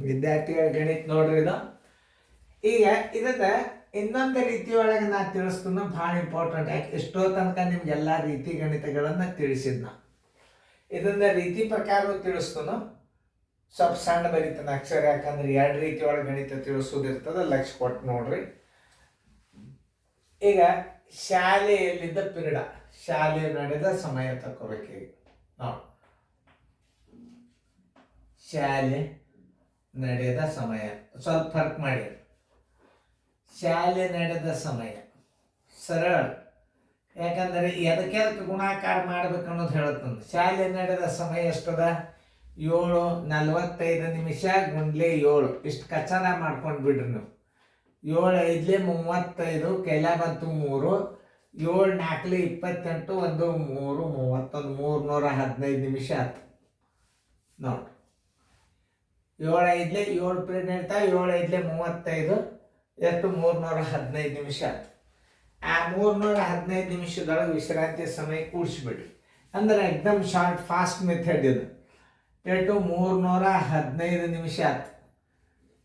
ವಿದ್ಯಾರ್ಥಿಗಳ ಗಣಿತ ನೋಡ್ರಿ ಇದು. ಈಗ ಇದನ್ನ ಇನ್ನೊಂದು ರೀತಿಯೊಳಗೆ ನಾ ತಿಳಿಸ್ತೀನಿ, ಭಾಳ ಇಂಪಾರ್ಟೆಂಟ್. ಯಾಕೆ ಎಷ್ಟೋ ತನಕ ನಿಮ್ಗೆಲ್ಲ ರೀತಿ ಗಣಿತಗಳನ್ನು ತಿಳಿಸಿದ್ನ. ಇದನ್ನ ರೀತಿ ಪ್ರಕಾರ ತಿಳಿಸ್ತಾನು, ಸ್ವಲ್ಪ ಸಣ್ಣ ಬರೀತಾನೆ ಅಕ್ಷರ, ಯಾಕಂದ್ರೆ ಎರಡು ರೀತಿ ಒಳಗೆ ಗಣಿತ ತಿಳಿಸೋದಿರ್ತದೆ, ಲಕ್ಷ ಕೊಟ್ಟು ನೋಡ್ರಿ. ಈಗ ಶಾಲೆಯಲ್ಲಿದ್ದ ಪಿರಿಡ, ಶಾಲೆ ನಡೆದ ಸಮಯ ತಕೋಬೇಕೀಗ ನಾವು. ಶಾಲೆ ನಡೆದ ಸಮಯ ಸ್ವಲ್ಪ ಫರ್ಕ್ ಮಾಡಿ. ಶಾಲೆ ನಡೆದ ಸಮಯ ಸರಳ, ಯಾಕಂದರೆ ಎದಕ್ಕೆ ಗುಣಾಕಾರ ಮಾಡ್ಬೇಕು ಅನ್ನೋದು ಹೇಳುತ್ತಂದು. ಶಾಲೆ ನಡೆದ ಸಮಯ ಎಷ್ಟದ? 7:45 ಗುಂಡ್ಲೆ 7. ಇಷ್ಟು ಕಚ್ಚನ ಮಾಡ್ಕೊಂಡು ಬಿಡ್ರಿ ನೀವು. 7:5 ಕೈಲ ಬಂತು 3, 7:4 28, 1 3 31, 315 ನಿಮಿಷ ಆಯ್ತು ನೋಡಿ. 7:5 7 ಪೀರಿಯಡ್ ಹೇಳ್ತಾ, 7:5 35 ಎಷ್ಟು? 315 ನಿಮಿಷ ಆಯ್ತು. ಆ 315 ನಿಮಿಷದೊಳಗೆ ವಿಶ್ರಾಂತಿ ಸಮಯ ಕೂಡಿಸ್ಬಿಡ್ರಿ. ಅಂದ್ರೆ ಎಕ್ದಮ್ ಶಾರ್ಟ್ ಫಾಸ್ಟ್ ಮೆಥಡ್ ಇದು. ಎಷ್ಟು? 315 ನಿಮಿಷ ಆಯ್ತು.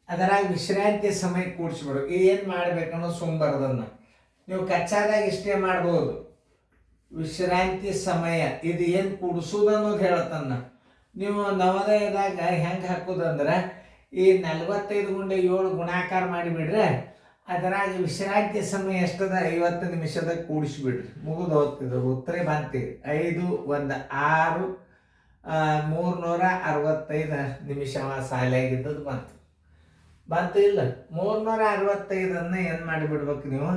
ಅದರಾಗ ವಿಶ್ರಾಂತಿ ಸಮಯ ಕೂಡಿಸ್ಬಿಡು. ಏನು ಮಾಡ್ಬೇಕನ್ನೋ ಸುಂಬರದನ್ನು ನೀವು ಕಚ್ಚಾದಾಗ ಇಷ್ಟೇ ಮಾಡ್ಬೋದು. ವಿಶ್ರಾಂತಿ ಸಮಯ ಇದು ಏನು ಕೂಡಿಸೋದು ಅನ್ನೋದು ಹೇಳತ್ತನ್ನ. ನೀವು ನವೋದಯದಾಗ ಹೆಂಗೆ ಹಾಕೋದಂದ್ರೆ, ಈ 45:7 ಗುಣಾಕಾರ ಮಾಡಿಬಿಡ್ರೆ ಅದರಾಗ ವಿಶ್ರಾಂತಿ ಸಮಯ ಎಷ್ಟದ? 50 ನಿಮಿಷದಾಗ ಕೂಡಿಸ್ಬಿಡ್ರಿ, ಮುಗಿದು ಹೋಗ್ತಿದ್ರು. ಉತ್ತರ ಬಂತೀವಿ 5 1 6 365 ನಿಮಿಷ ಸಾಲಾಗಿದ್ದದ್ದು ಬಂತು ಇಲ್ಲ. 365 ಏನು ಮಾಡಿಬಿಡ್ಬೇಕು ನೀವು?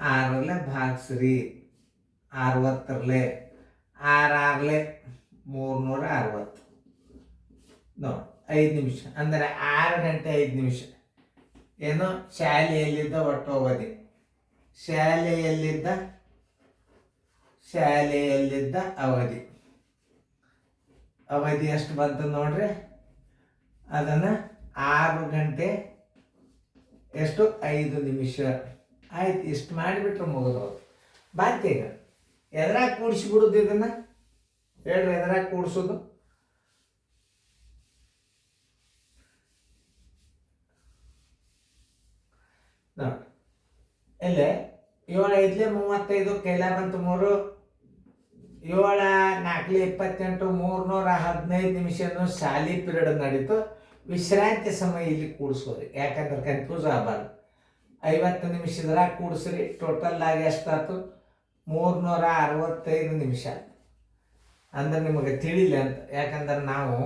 6 ಭಾಗಿಸ್ರಿ, 60 6 360 ನೋಡಿ, 5 ನಿಮಿಷ ಅಂದರೆ 6 ಗಂಟೆ 5 ನಿಮಿಷ. ಏನು? ಶಾಲೆಯಲ್ಲಿದ್ದ ಒಟ್ಟು ಅವಧಿ, ಶಾಲೆಯಲ್ಲಿದ್ದ ಅವಧಿ ಎಷ್ಟು ಬಂತು ನೋಡ್ರಿ. ಅದನ್ನು 6 ಗಂಟೆ ಎಷ್ಟು? 5 ನಿಮಿಷ ಆಯ್ತು. ಇಷ್ಟು ಮಾಡಿಬಿಟ್ರೆ ಮುಗಿದು ಬಂತೀಗ. ಎದ್ರಾಗ ಕೂಡಿಸ್ಬಿಡುದು ಇದನ್ನು ಹೇಳ್ರಿ? ಎದ್ರಾಗ ಕೂಡಿಸೋದು? ನೋಡಿ ಇಲ್ಲೇ 7:5 35 ಕೈಲ ಬಂತು 3, 7:4 28 315 ನಿಮಿಷನೂ ಶಾಲೆ ಪಿರಿಯಡ್ ನಡೀತು. ವಿಶ್ರಾಂತಿ ಸಮಯ ಇಲ್ಲಿ ಕೂಡಿಸೋರಿ, ಯಾಕಂದ್ರೆ ಕನ್ಫ್ಯೂಸ್ ಆಗಬಾರ್ದು. 50 ನಿಮಿಷದ್ರಾಗ ಕೂಡಿಸ್ರಿ. ಟೋಟಲ್ ಆಗಿ ಎಷ್ಟಾಯ್ತು? 365 ನಿಮಿಷ. ಅಂದ್ರೆ ನಿಮಗೆ ತಿಳಿಲಿ ಅಂತ, ಯಾಕಂದ್ರೆ ನಾವು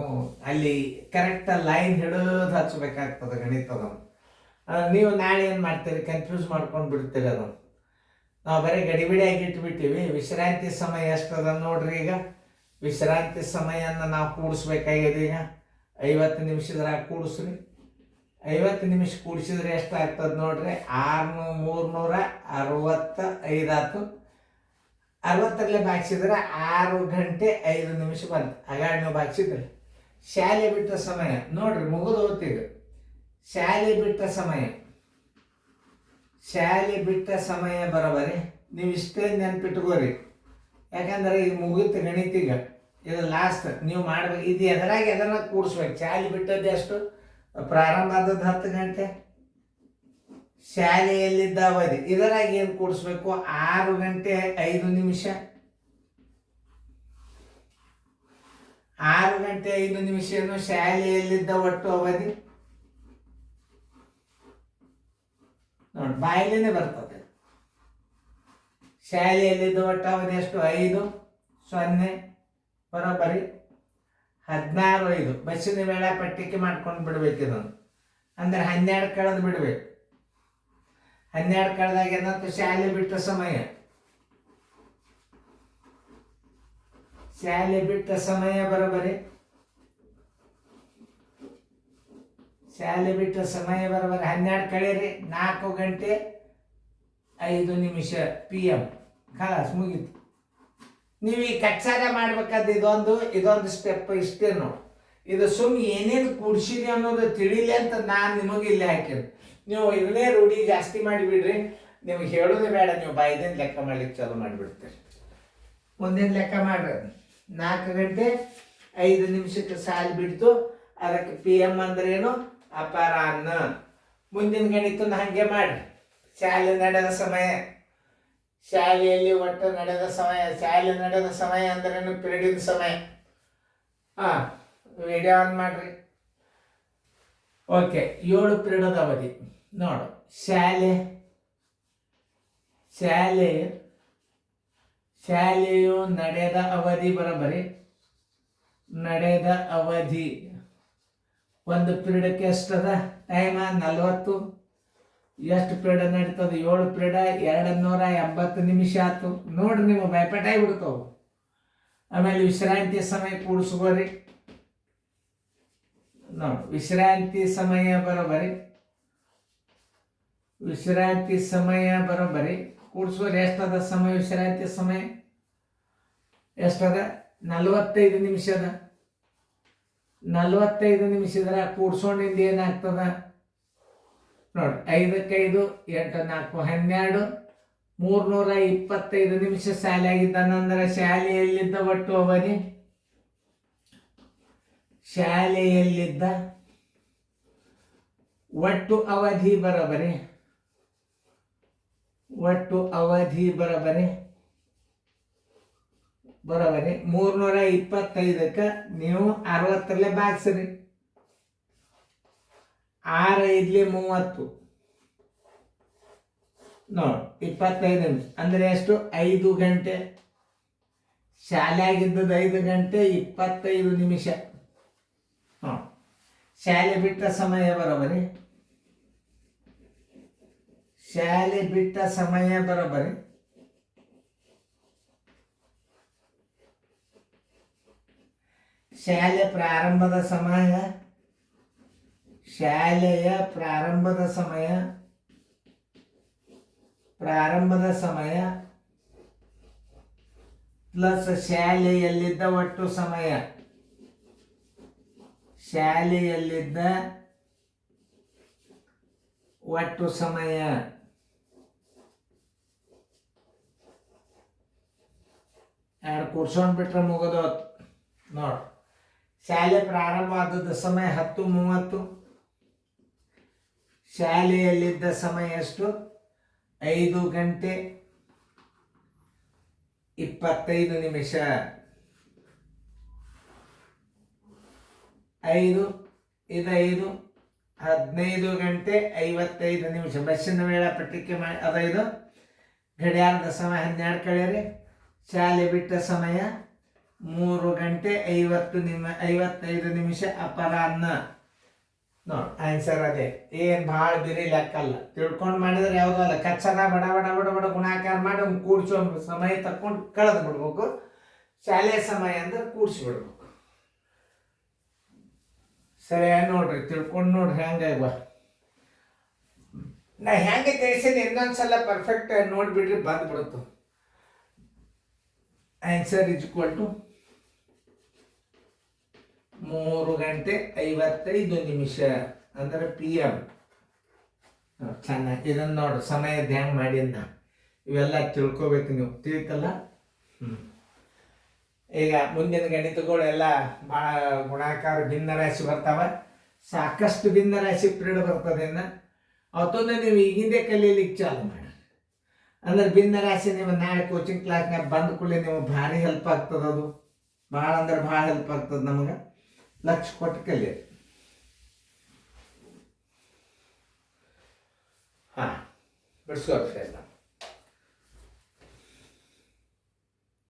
ಅಲ್ಲಿ ಕರೆಕ್ಟ್ ಲೈನ್ ಹಿಡಿದು ಹಚ್ಚಬೇಕಾಗ್ತದೆ ಗಣಿತದನ್ನು. ನೀವು ನಾಳೆ ಏನು ಮಾಡ್ತೀರಿ? ಕನ್ಫ್ಯೂಸ್ ಮಾಡ್ಕೊಂಡು ಬಿಡ್ತೀರಿ ಅದನ್ನು. ನಾವು ಬರೀ ಗಡಿಬಿಡಿಯಾಗಿ ಇಟ್ಬಿಟ್ಟಿವಿ. ವಿಶ್ರಾಂತಿ ಸಮಯ ಎಷ್ಟದ ನೋಡ್ರಿ. ಈಗ ವಿಶ್ರಾಂತಿ ಸಮಯನ ನಾವು ಕೂಡಿಸ್ಬೇಕಾಗಿದೆ. ಈಗ 50 ನಿಮಿಷದ್ರಾಗ ಕೂಡಿಸ್ರಿ. 50 ನಿಮಿಷ ಕೂಡಿಸಿದ್ರೆ ಎಷ್ಟಾಗ್ತದೆ ನೋಡ್ರಿ? 365 ಆಯ್ತು. 60 ಭಾಗಿಸಿದ್ರೆ 6 ಗಂಟೆ 5 ನಿಮಿಷ ಬಂತು. ಹಾಗಾಗಿ ನೀವು ಭಾಗಿಸಿದ್ರಿ. ಶಾಲೆ ಬಿಟ್ಟ ಸಮಯ ನೋಡ್ರಿ, ಮುಗಿದು ಹೋಗ್ತೀಗ. ಶಾಲೆ ಬಿಟ್ಟ ಸಮಯ ಬರೋಬರಿ ನೀವು ಇಷ್ಟೇ ನೆನ್ಪಿಟ್ಕೋರಿ, ಯಾಕಂದ್ರೆ ಈಗ ಮುಗಿತು ಗಣಿತೀಗ. ಇದು ಲಾಸ್ಟ್ ನೀವು ಮಾಡ್ಬೇಕು. ಇದು ಎದನ್ನ ಕೂಡಿಸ್ಬೇಕು? ಶಾಲೆ ಬಿಟ್ಟದ್ದು ಎಷ್ಟು? ಪ್ರಾರಂಭ ಆದದ್ದು 10 ಗಂಟೆ. ಶಾಲೆಯಲ್ಲಿದ್ದ ಅವಧಿ ಇದರಾಗ ಏನು ಕೂಡಿಸ್ಬೇಕು? 6 ಗಂಟೆ 5 ನಿಮಿಷ. 6 ಗಂಟೆ 5 ನಿಮಿಷನು ಶಾಲೆಯಲ್ಲಿದ್ದ ಒಟ್ಟು ಅವಧಿ ನೋಡಿ, ಬಾಯಿಲೇನೆ ಬರ್ತದೆ. ಶಾಲೆಯಲ್ಲಿದ್ದ ಒಟ್ಟು ಅವಧಿ ಎಷ್ಟು? 5 0 ಬರೋಬ್ಬರಿ 16 5. ಬಸ್ಸಿನ ವೇಳಾಪಟ್ಟಿಕೆ ಮಾಡ್ಕೊಂಡು ಬಿಡ್ಬೇಕು ಇದನ್ನು. ಅಂದ್ರೆ 12 ಕಳೆದು ಬಿಡ್ಬೇಕು. 12 ಕಳೆದಾಗ ಏನಂತ? ಶಾಲೆ ಬಿಟ್ಟ ಸಮಯ ಬರೋಬರಿ. ಶಾಲೆ ಬಿಟ್ಟ ಸಮಯ ಬರೋಬರಿ 12 ಕಳೀರಿ 4 ಗಂಟೆ 5 ನಿಮಿಷ PM. ಖಲಾಸ್ ಮುಗೀತು. ನೀವು ಈ ಕಚ್ಚಾರ ಮಾಡ್ಬೇಕಾದ ಇದೊಂದು ಸ್ಟೆಪ್ ಇಷ್ಟೇ ನೋಡಿ. ಇದು ಏನೇನು ಕೂಡಿಸಿರಿ ಅನ್ನೋದು ತಿಳಿಲಿ ಅಂತ ನಾನು ನಿಮಗೆ ಇಲ್ಲಿ ಹಾಕಿರಿ. ನೀವು ಇದನ್ನೇ ರೂಢಿ ಜಾಸ್ತಿ ಮಾಡಿಬಿಡ್ರಿ. ನಿಮ್ಗೆ ಹೇಳೋದೇ ಬೇಡ, ನೀವು ಬಾಯ್ದೇನು ಲೆಕ್ಕ ಮಾಡ್ಲಿಕ್ಕೆ ಚಾಲು ಮಾಡಿಬಿಡ್ತೀರಿ. ಮುಂದಿನ ಲೆಕ್ಕ ಮಾಡ್ರಿ. 4 ಗಂಟೆ 5 ನಿಮಿಷಕ್ಕೆ ಸಾಲು ಬಿಡ್ತು. ಅದಕ್ಕೆ PM ಅಂದ್ರೇನು? ಅಪರಾಹ್ನ. ಮುಂದಿನ ಗಣಿತನ ಹಾಗೆ ಮಾಡಿ. ಶಾಲೆ ನಡೆದ ಸಮಯ, ಶಾಲೆಯಲ್ಲಿ ಒಟ್ಟು ನಡೆದ ಸಮಯ, ಶಾಲೆ ನಡೆದ ಸಮಯ ಅಂದ್ರೇನು? ಪಿರಿಯಡಿನ ಸಮಯ. ವಿಡಿಯೋ ಆನ್ ಮಾಡ್ರಿ. ಓಕೆ, 7 ಪಿರಿಯಡದ ಅವಧಿ ನೋಡು. ಶಾಲೆಯು ನಡೆದ ಅವಧಿ ಬರೋಬ್ಬರಿ. ನಡೆದ ಅವಧಿ ಒಂದು ಪಿರಿಯಡಕ್ಕೆ ಎಷ್ಟದ ಟೈಮ? 40. ಎಷ್ಟು ಪಿರಿಯಡ್ ನಡೀತದೆ? 7 ಪಿರಿಯಡ್, 280 ನಿಮಿಷ ಆಯ್ತು. ನೋಡ್ರಿ, ನೀವು ಭಯಪಟ್ಟ ಆಗಿಬಿಡ್ತಾವೆ. ಆಮೇಲೆ ವಿಶ್ರಾಂತಿ ಸಮಯ ಕೂಡಿಸ್ಕೋರಿ. ನೋಡಿ, ವಿಶ್ರಾಂತಿ ಸಮಯ ಬರೋಬ್ಬರಿ ಕೂಡಿಸೋರು ಎಷ್ಟದ ಸಮಯ? ವಿಶ್ರಾಂತಿ ಸಮಯ ಎಷ್ಟದ? 45 ನಿಮಿಷ ಅದ. 45 ನಿಮಿಷ ಇದ್ರೆ ಕೂಡ್ಸೋಣಿಂದ ಏನಾಗ್ತದ ನೋಡಿ. 5ಕ್ಕೆ 5, 8, 4, 12, 325 ನಿಮಿಷ ಶಾಲೆ ಆಗಿದ್ದಾನಂದ್ರೆ ಶಾಲೆಯಲ್ಲಿದ್ದ ಒಟ್ಟು ಅವಧಿ, ಶಾಲೆಯಲ್ಲಿದ್ದ ಒಟ್ಟು ಅವಧಿ ಬರೋಬ್ಬರಿ 325ಕ್ಕೆ ನೀವು 60ರಲ್ಲೇ ಭಾಗಿಸ್ರಿ. 6 5 30 ನೋಡಿ, 25 ನಿಮಿಷ ಅಂದ್ರೆ ಎಷ್ಟು? 5 ಗಂಟೆ. ಶಾಲೆ ಆಗಿದ್ದದ್ದು 5 ಗಂಟೆ 25 ನಿಮಿಷ. ಶಾಲೆ ಬಿಟ್ಟ ಸಮಯ ಬರೋಬ್ಬರಿ, ಶಾಲೆಯ ಪ್ರಾರಂಭದ ಸಮಯ ಪ್ಲಸ್ ಶಾಲೆಯಲ್ಲಿದ್ದ ಒಟ್ಟು ಸಮಯ. ಎರಡು ಕೂರ್ಸೊಂಡ್ ಬಿಟ್ರೆ ಮುಗಿದು ನೋಡ್. ಶಾಲೆ ಪ್ರಾರಂಭ ಆದದ್ದು ಸಮಯ 10:30. ಶಾಲೆಯಲ್ಲಿದ್ದ ಸಮಯ ಎಷ್ಟು? 5 ಗಂಟೆ 25 ನಿಮಿಷ. 5 ಇದು 15 ಗಂಟೆ 55 ನಿಮಿಷ. ಬಸ್ಸಿನ ವೇಳಾಪಟ್ಟಿಕೆ ಅದೈದು. ಗಡಿಯಾರದ ಸಮಯ 12 ಕಳೆಯಿರಿ. ಶಾಲೆ ಬಿಟ್ಟ ಸಮಯ 3 ಗಂಟೆ 55 ನಿಮಿಷ ಅಪರಾಹ್ನ. ನೋಡಿ, ಆನ್ಸರ್ ಅದೇ. ಏನು ಭಾಳ ಬಿರಿ ಲೆಕ್ಕಲ್ಲ, ತಿಳ್ಕೊಂಡು ಮಾಡಿದ್ರೆ ಯಾವುದೂ ಅಲ್ಲ. ಕಚ್ಚನ ಬಡ ಬಡ ಬಡ ಬಡ ಗುಣಾಕಾರ ಮಾಡಿ ಅವ್ನು ಕೂಡ್ಸೋ ಸಮಯ ತಕ್ಕೊಂಡು ಕಳೆದು ಬಿಡ್ಬೇಕು. ಶಾಲೆಯ ಸಮಯ ಅಂದ್ರೆ ಕೂಡಿಸ್ಬಿಡ್ಬೇಕು. ಸರಿ, ನೋಡ್ರಿ, ತಿಳ್ಕೊಂಡು ನೋಡ್ರಿ ಹೆಂಗೆ. ನಾ ಹೆಂಗೆ ತಿಳಿಸೀನಿ ಇನ್ನೊಂದ್ಸಲ ಪರ್ಫೆಕ್ಟ್ ನೋಡ್ಬಿಡ್ರಿ, ಬಂದ್ಬಿಡ್ತು. ಆನ್ಸರ್ ಇಸ್ ಈಕ್ವಲ್ ಟು 3 ಗಂಟೆ 55 ನಿಮಿಷ ಅಂದ್ರೆ PM. ಚೆನ್ನಾಗಿ ಇದನ್ನು ನೋಡ್ರಿ, ಸಮಯ ಧ್ಯಾನ ಮಾಡಿದ್ನ ಇವೆಲ್ಲ ತಿಳ್ಕೊಬೇಕು ನೀವು. ತಿಳಿತಲ್ಲ? ಈಗ ಮುಂದಿನ ಗಣಿತಗಳೆಲ್ಲ ಭಾಳ ಗುಣಾಕಾರ ಭಿನ್ನರಾಶಿ ಬರ್ತಾವ. ಸಾಕಷ್ಟು ಭಿನ್ನರಾಶಿ ಪಿರಿಯಡ್ ಬರ್ತದೆ. ಅವತ್ತೊಂದು ನೀವು ಈಗಿಂದೇ ಕಲೀಲಿಕ್ಕೆ ಚಾಲು ಮಾಡಿ. ಅಂದ್ರೆ ಭಿನ್ನರಾಶಿ ನೀವು ನಾಳೆ ಕೋಚಿಂಗ್ ಕ್ಲಾಸ್ನಾಗ ಬಂದ ಕೂಡಲೇ ನೀವು ಭಾರಿ ಹೆಲ್ಪ್ ಆಗ್ತದೆ. ಅದು ಭಾಳ ಅಂದ್ರೆ ಭಾಳ ಹೆಲ್ಪ್ ಆಗ್ತದೆ ನಮಗೆ. ಲಕ್ಷ ಕೊಟ್ಟು ಕಲಿಯಿರಿ. ಬಿಡಿಸ್ಕೊಳ್ತಾ ಇಲ್ಲ.